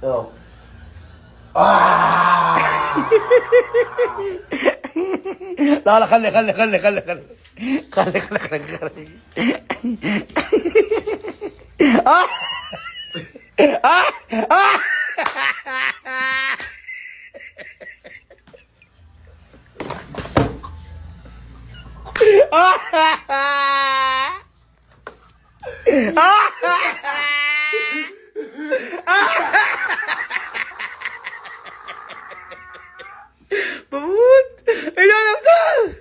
اه آه. لا لا، خلي. خلي. آه. آه. آه. بموت. ايه ده يا نفسها.